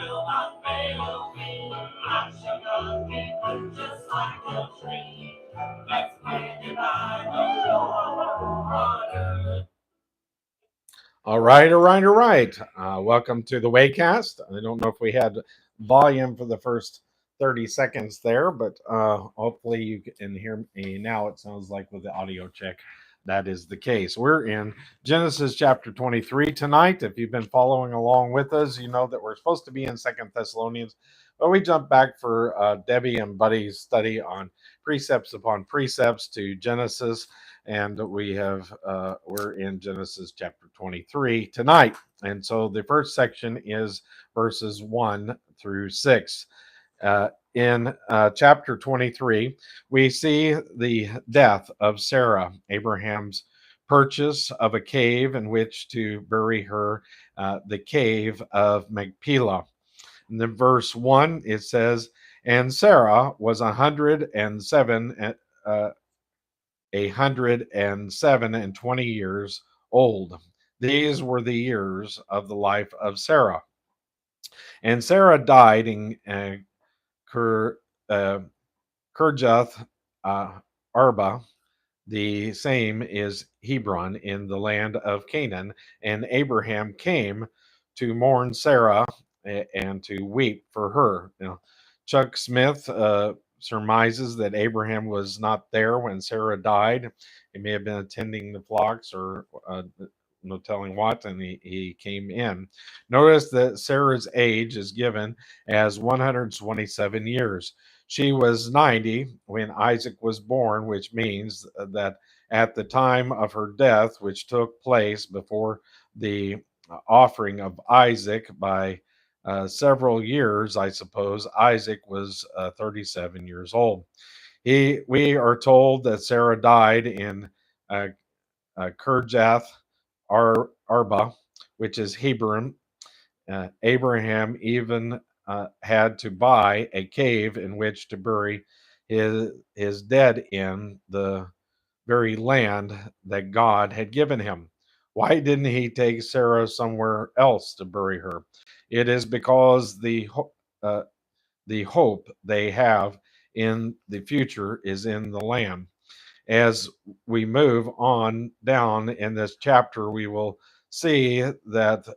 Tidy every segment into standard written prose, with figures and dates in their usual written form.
will not fade away. I shall not be hurt just like a tree that's planted by the water. All right, all right, all right. Welcome to the Waycast. I don't know if we had volume for the first 30 seconds there, but hopefully you can hear me now. It sounds like with the audio check that is the case. We're in Genesis chapter 23 tonight. If you've been following along with us, you know that we're supposed to be in Second Thessalonians, but we jumped back for Debbie and Buddy's study on precepts upon precepts to Genesis, and we're in Genesis chapter 23 tonight. And so the first section is verses 1 through 6. In chapter 23, we see the death of Sarah, Abraham's purchase of a cave in which to bury her, the cave of Machpelah. And then verse 1, it says, and Sarah was 107 and 20 years old. These were the years of the life of Sarah. And Sarah died in Ker, uh, Kirjath Arba. The same is Hebron in the land of Canaan. And Abraham came to mourn Sarah and to weep for her. Now, Chuck Smith surmises that Abraham was not there when Sarah died. He may have been attending the flocks or no telling what, and he came in. Notice that Sarah's age is given as 127 years. She was 90 when Isaac was born, which means that at the time of her death, which took place before the offering of Isaac by several years, I suppose, Isaac was 37 years old. We are told that Sarah died in uh, Kirjath Arba, which is Hebron. Abraham even had to buy a cave in which to bury his dead in the very land that God had given him. Why didn't he take Sarah somewhere else to bury her? It is because uh, the hope they have in the future is in the land. As we move on down in this chapter, we will see that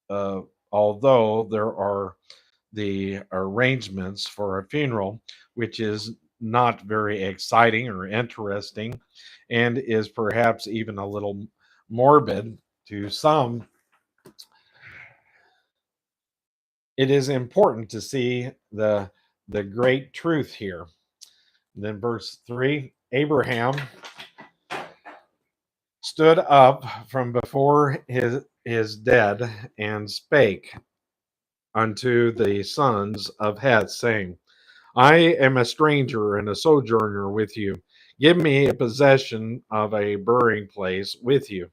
uh, although there are the arrangements for a funeral, which is not very exciting or interesting, and is perhaps even a little morbid to some, it is important to see the great truth here. And then verse 3, Abraham stood up from before his dead and spake unto the sons of Heth, saying, I am a stranger and a sojourner with you. Give me a possession of a burying place with you,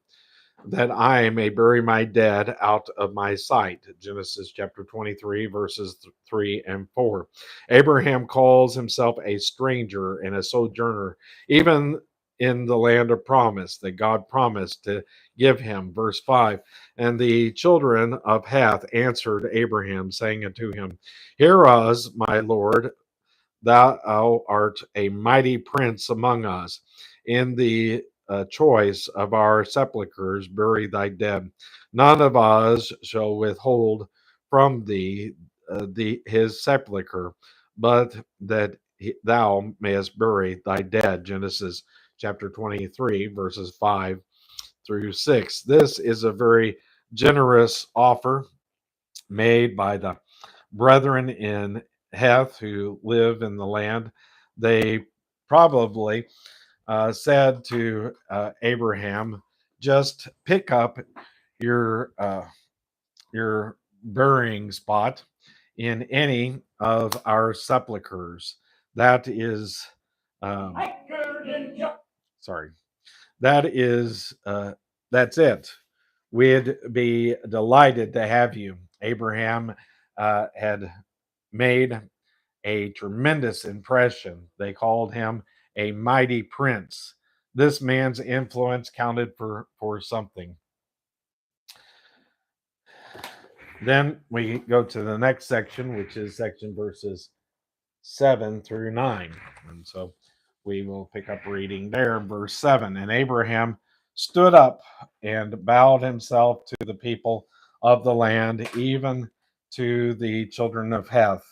that I may bury my dead out of my sight. Genesis chapter 23, verses 3 and 4. Abraham calls himself a stranger and a sojourner, even in the land of promise that God promised to give him. Verse 5. And the children of Heth answered Abraham, saying unto him, Hear us, my Lord, thou art a mighty prince among us. In the choice of our sepulchres, bury thy dead. None of us shall withhold from thee his sepulchre, but that thou mayest bury thy dead. Genesis chapter 23, verses 5 through 6. This is a very generous offer made by the brethren in Heth who live in the land. They probably said to Abraham, "Just pick up your your burying spot in any of our sepulchres." That is, um, sorry. That is, that's it. We'd be delighted to have you. Abraham had made a tremendous impression. They called him a mighty prince. This man's influence counted for something. Then we go to the next section, which is section verses 7 through 9. And so we will pick up reading there, verse 7. And Abraham stood up and bowed himself to the people of the land, even to the children of Heth.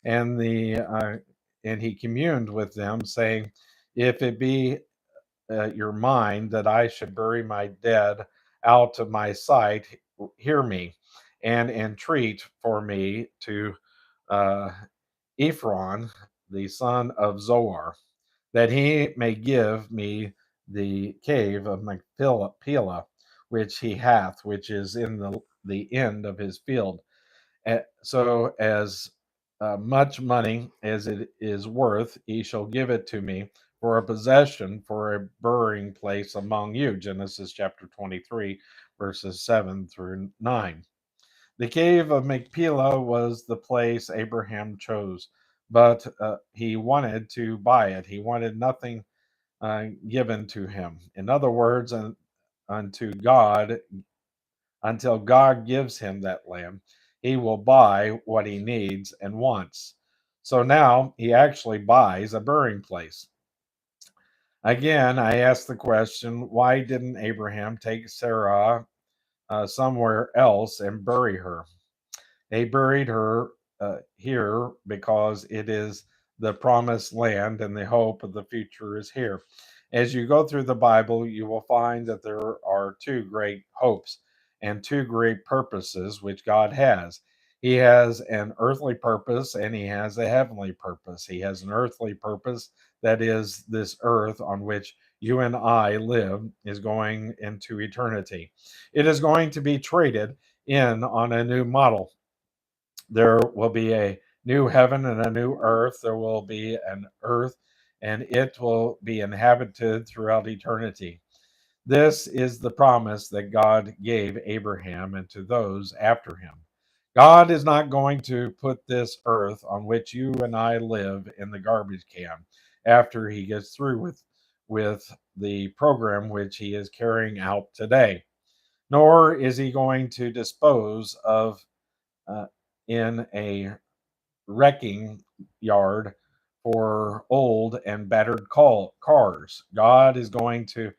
And he communed with them, saying, If it be your mind that I should bury my dead out of my sight, hear me and entreat for me to uh, Ephron, the son of Zoar, that he may give me the cave of Machpelah, which he hath, which is in the end of his field. So as much money as it is worth, he shall give it to me for a possession, for a burying place among you. Genesis chapter 23, verses 7 through 9. The cave of Machpelah was the place Abraham chose, but he wanted to buy it. He wanted nothing given to him. In other words, unto God, until God gives him that land, he will buy what he needs and wants. So now he actually buys a burying place. Again, I ask the question, why didn't Abraham take Sarah somewhere else and bury her? They buried her here because it is the promised land and the hope of the future is here. As you go through the Bible, you will find that there are two great hopes and two great purposes which God has. He has an earthly purpose and he has a heavenly purpose. He has an earthly purpose, that is, this earth on which you and I live is going into eternity. It is going to be traded in on a new model. There will be a new heaven and a new earth. There will be an earth, and it will be inhabited throughout eternity. This is the promise that God gave Abraham and to those after him. God is not going to put this earth on which you and I live in the garbage can after he gets through with the program which he is carrying out today. Nor is he going to dispose of uh, in a wrecking yard for old and battered cars. God is going to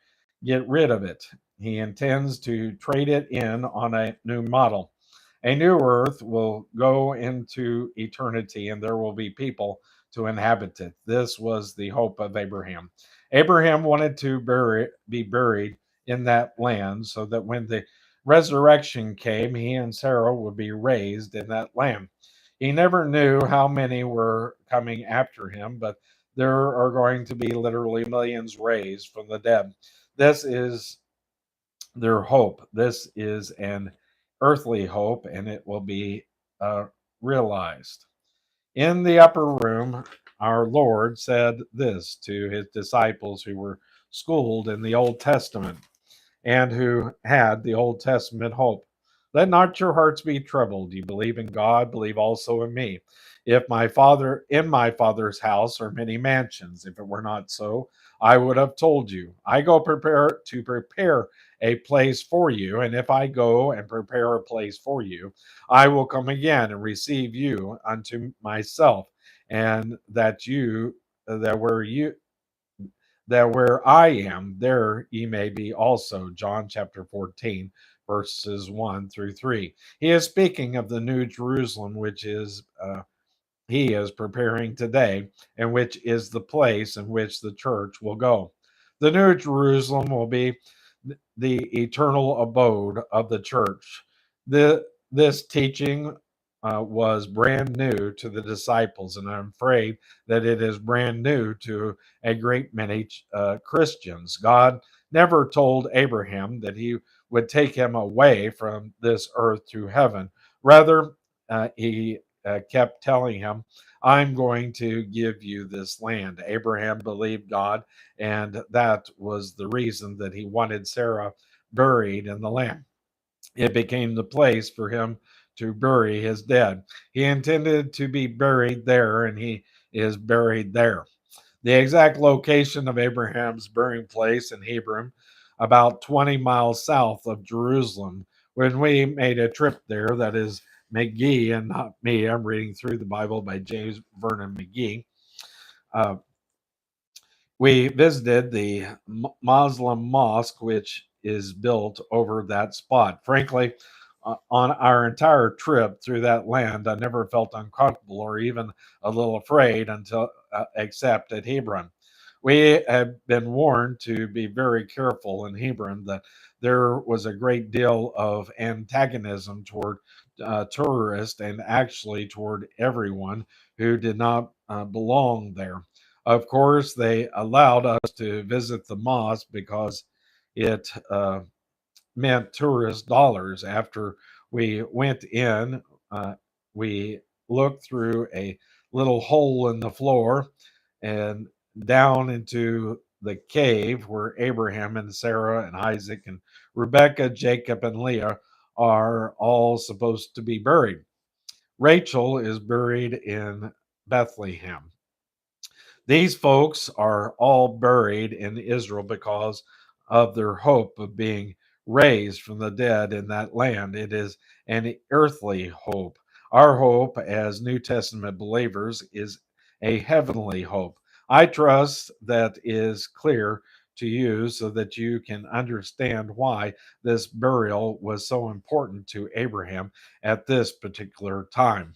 get rid of it. He intends to trade it in on a new model. A new earth will go into eternity and there will be people to inhabit it. This was the hope of Abraham. Abraham wanted to be buried in that land so that when the resurrection came, he and Sarah would be raised in that land. He never knew how many were coming after him, but there are going to be literally millions raised from the dead. This is their hope. This is an earthly hope, and it will be uh, realized. In the upper room, our Lord said this to his disciples who were schooled in the Old Testament and who had the Old Testament hope. Let not your hearts be troubled. You believe in God, believe also in me. If my father in my father's house are many mansions, if it were not so, I would have told you. I go prepare a place for you, and if I go and prepare a place for you, I will come again and receive you unto myself, and that where I am, there ye may be also. John chapter 14, verses 1 through 3. He is speaking of the new Jerusalem, which is he is preparing today, and which is the place in which the church will go. The new Jerusalem will be the eternal abode of the church. This teaching was brand new to the disciples, and I'm afraid that it is brand new to a great many Christians. God never told Abraham that he would take him away from this earth to heaven. Rather, he kept telling him, I'm going to give you this land. Abraham believed God, and that was the reason that he wanted Sarah buried in the land. It became the place for him to bury his dead. He intended to be buried there, and he is buried there. The exact location of Abraham's burying place in Hebron, about 20 miles south of Jerusalem. When we made a trip there, that is McGee, and not me. I'm reading Through the Bible by James Vernon McGee. Uh, we visited the Muslim mosque, which is built over that spot. Frankly, on our entire trip through that land, I never felt uncomfortable or even a little afraid until except at Hebron. We had been warned to be very careful in Hebron that there was a great deal of antagonism toward tourists and actually toward everyone who did not belong there. Of course, they allowed us to visit the mosque because it meant tourist dollars. After we went in, we looked through a little hole in the floor and down into the cave where Abraham and Sarah and Isaac and Rebecca, Jacob, and Leah are all supposed to be buried. Rachel is buried in Bethlehem. These folks are all buried in Israel because of their hope of being raised from the dead in that land. It is an earthly hope. Our hope as New Testament believers is a heavenly hope. I trust that is clear to you so that you can understand why this burial was so important to Abraham at this particular time.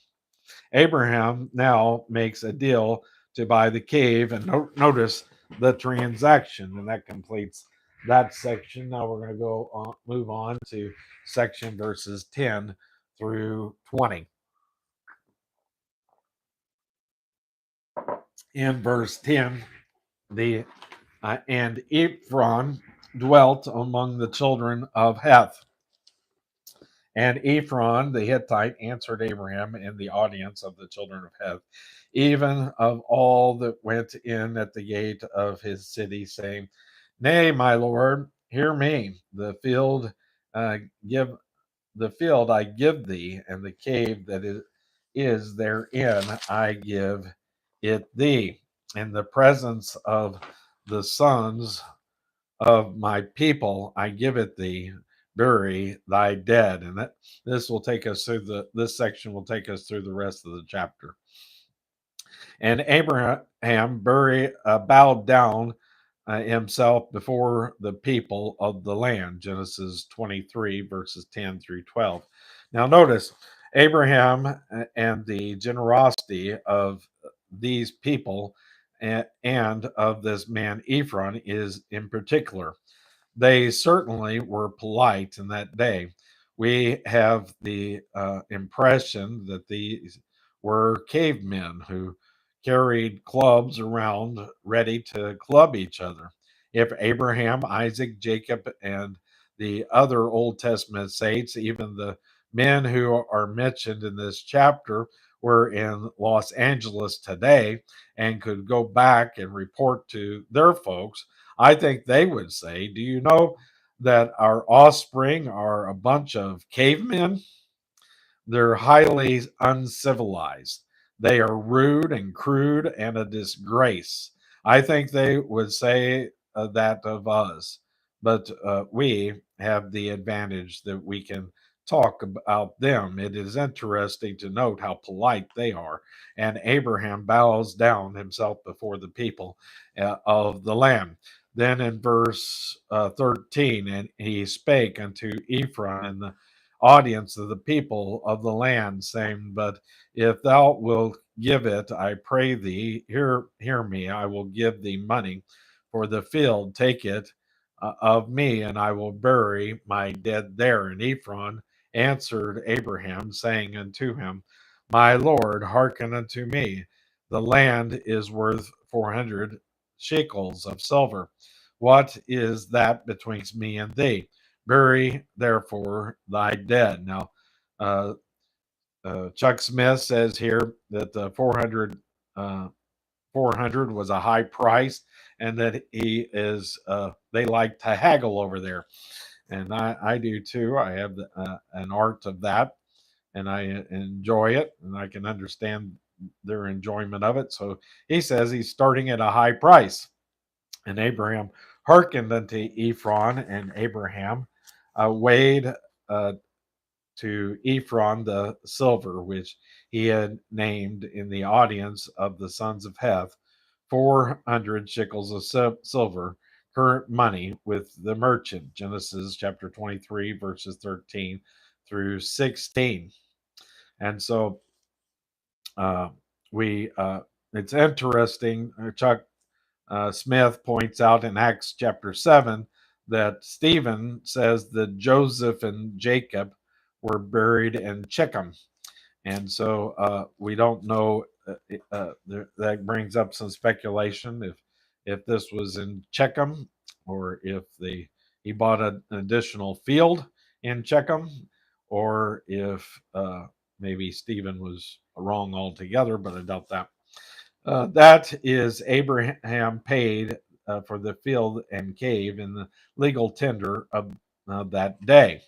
Abraham now makes a deal to buy the cave, and notice the transaction, and that completes that section. Now we're going to go on, move on to section verses 10 through 20. In verse 10, the and Ephron dwelt among the children of Heth. And Ephron the Hittite answered Abraham in the audience of the children of Heth, even of all that went in at the gate of his city, saying, Nay, my lord, hear me. Uh, give the field I give thee, and the cave that is therein I give it thee. In the presence of the sons of my people I give it thee, bury thy dead. And that this will take us through this section will take us through the rest of the chapter. And Abraham bowed down himself before the people of the land. Genesis 23 verses 10 through 12. Now notice Abraham and the generosity of these people and of this man Ephron is in particular. They certainly were polite in that day. We have the impression that these were cavemen who carried clubs around ready to club each other. If Abraham, Isaac, Jacob, and the other Old Testament saints, even the men who are mentioned in this chapter, were in Los Angeles today and could go back and report to their folks, I think they would say, do you know that our offspring are a bunch of cavemen? They're highly uncivilized. They are rude and crude and a disgrace. I think they would say that of us, but we have the advantage that we can talk about them. It is interesting to note how polite they are. And Abraham bows down himself before the people of the land. Then in verse 13, and he spake unto Ephron and the audience of the people of the land, saying, But if thou wilt give it, I pray thee, hear me, I will give thee money for the field, take it of me, and I will bury my dead there. And Ephron answered Abraham, saying unto him, My Lord, hearken unto me. The land is worth 400 shekels of silver. What is that betwixt me and thee? Bury therefore thy dead. Now, uh, Chuck Smith says here that 400 was a high price, and that they like to haggle over there, and I do too. I have an art of that, and I enjoy it, and I can understand their enjoyment of it. So he says he's starting at a high price, and Abraham hearkened unto Ephron, and Abraham weighed to Ephron the silver, which he had named in the audience of the sons of Heth 400 shekels of silver, current money, with the merchant. Genesis chapter 23, verses 13 through 16. And so uh, we it's interesting. Chuck Smith points out in Acts chapter 7 that Stephen says that Joseph and Jacob were buried in Shechem. And so we don't know. That brings up some speculation if this was in Shechem, or if he bought an additional field in Shechem, or if maybe Stephen was wrong altogether. But I doubt that. That is Abraham paid for the field and cave in the legal tender of that day.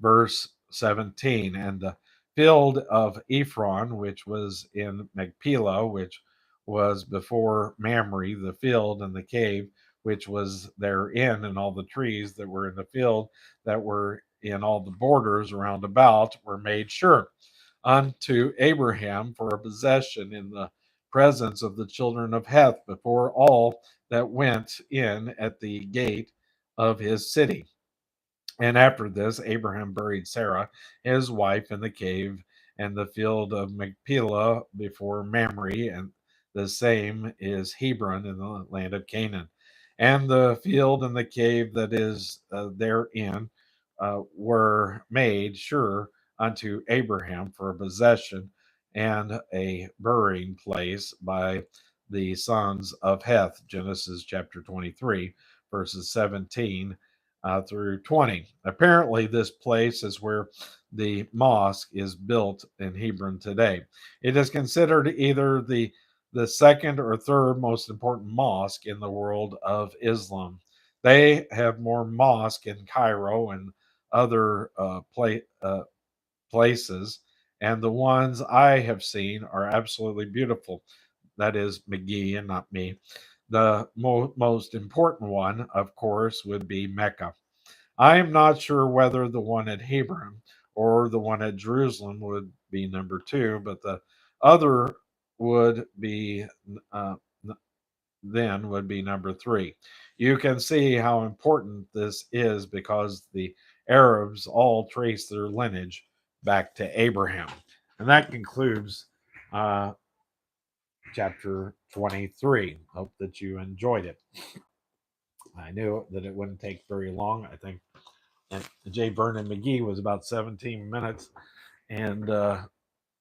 Verse 17, and the field of Ephron, which was in Machpelah, which was before Mamre, the field and the cave, which was therein, and all the trees that were in the field that were in all the borders round about, were made sure unto Abraham for a possession in the presence of the children of Heth before all that went in at the gate of his city. And after this, Abraham buried Sarah, his wife, in the cave and the field of Machpelah before Mamre, and the same is Hebron in the land of Canaan. And the field and the cave that is therein were made sure unto Abraham for a possession and a burying place by the sons of Heth. Genesis chapter 23, verses 17 through 20. Apparently, this place is where the mosque is built in Hebron today. It is considered either the second or third most important mosque in the world of Islam. They have more mosque in Cairo and other places, and the ones I have seen are absolutely beautiful. That is McGee and not me. The most important one, of course, would be Mecca. I am not sure whether the one at Hebron or the one at Jerusalem would be number two, but the other would be uh, then would be number three. You can see how important this is because the Arabs all trace their lineage back to Abraham. And that concludes uh, chapter 23. Hope that you enjoyed it. I knew that it wouldn't take very long. I think J. Vernon McGee was about 17 minutes, and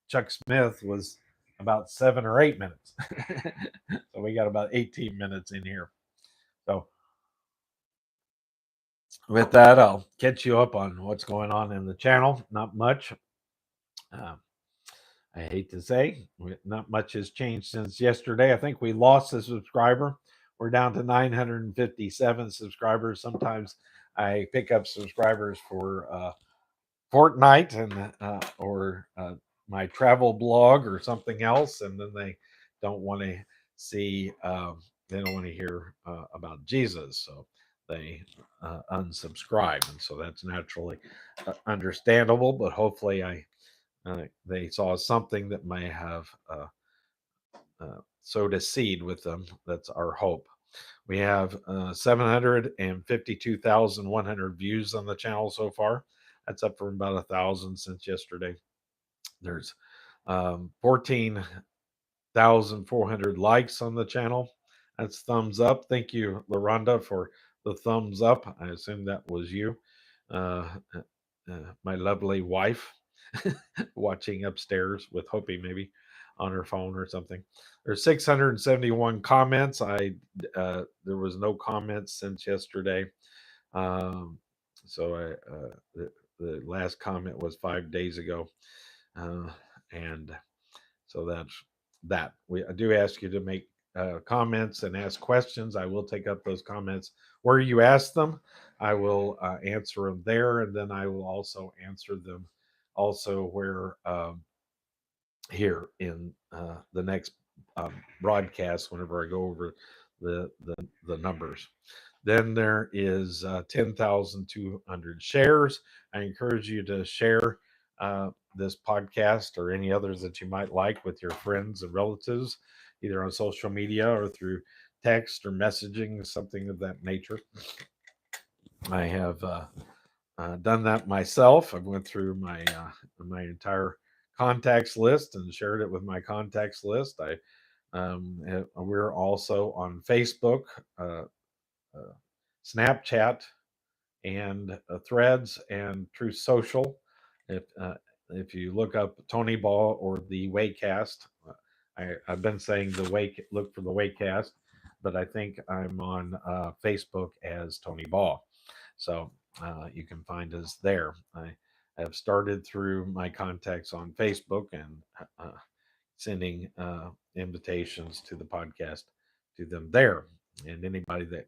Chuck Smith was about 7 or 8 minutes. So we got about 18 minutes in here. So with that, I'll catch you up on what's going on in the channel. Not much. Uh, I hate to say, not much has changed since yesterday. I think we lost a subscriber. We're down to 957 subscribers. Sometimes I pick up subscribers for Fortnite and or my travel blog or something else, and then they don't want to see, they don't want to hear about Jesus, so they unsubscribe, and so that's naturally understandable. But hopefully, they saw something that may have sowed a seed with them. That's our hope. We have 752,100 views on the channel so far. That's up from about 1,000 since yesterday. There's 14,400 likes on the channel. That's thumbs up. Thank you, LaRonda, for the thumbs up. I assume that was you, uh, my lovely wife, watching upstairs with Hopi maybe on her phone or something. There's 671 comments. There was no comments since yesterday. Um, so the last comment was 5 days ago, and so that's that. I do ask you to make comments and ask questions. I will take up those comments where you ask them. I will answer them there, and then I will also answer them also where here in the next broadcast whenever I go over the numbers. Then there is 10,200 shares. I encourage you to share this podcast or any others that you might like with your friends and relatives, either on social media or through text or messaging, something of that nature. I have done that myself. I went through my entire contacts list and shared it with my contacts list. We're also on Facebook, uh, Snapchat, and Threads and Truth Social. If you look up Tony Ball or the Waycast, I've been saying look for the Waycast, but I think I'm on Facebook as Tony Ball, so you can find us there. I have started through my contacts on Facebook and sending invitations to the podcast to them there, and anybody that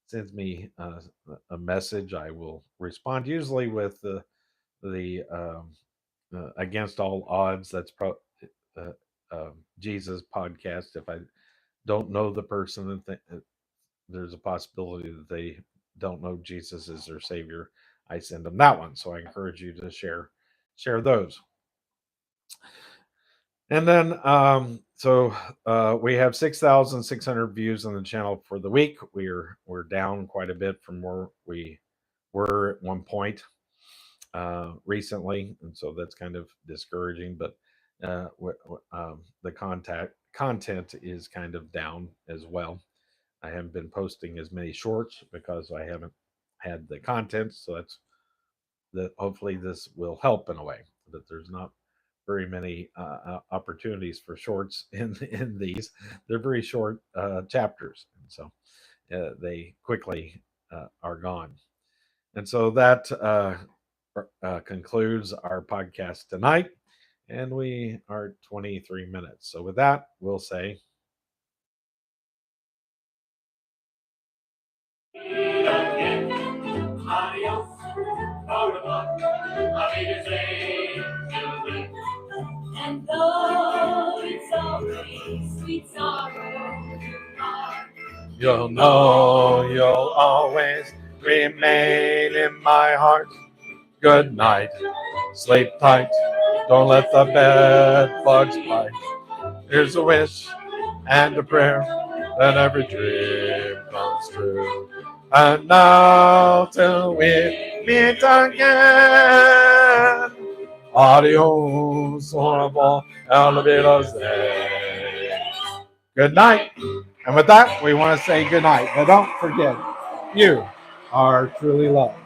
sends me a message, I will respond. Usually with the Against All Odds. That's uh, Jesus podcast. If I don't know the person, and there's a possibility that they don't know Jesus as their Savior, I send them that one. So I encourage you to share those. And then, we have 6,600 views on the channel for the week. We're down quite a bit from where we were at one point recently, and so that's kind of discouraging. But the content is kind of down as well. I haven't been posting as many shorts because I haven't had the content. So hopefully this will help in a way that there's not very many opportunities for shorts in these. They're very short chapters, and so they quickly are gone. And so that concludes our podcast tonight, and we are 23 minutes. So with that, we'll say. Adios, au revoir, and though it's always sweet sorrow to part, You'll know you'll always remain in my heart. Good night, sleep tight, don't let the bed bugs bite. Here's a wish and a prayer that every dream comes true. And now till we meet again, adios, horrible, good night. And with that, we want to say good night. But don't forget, you are truly loved.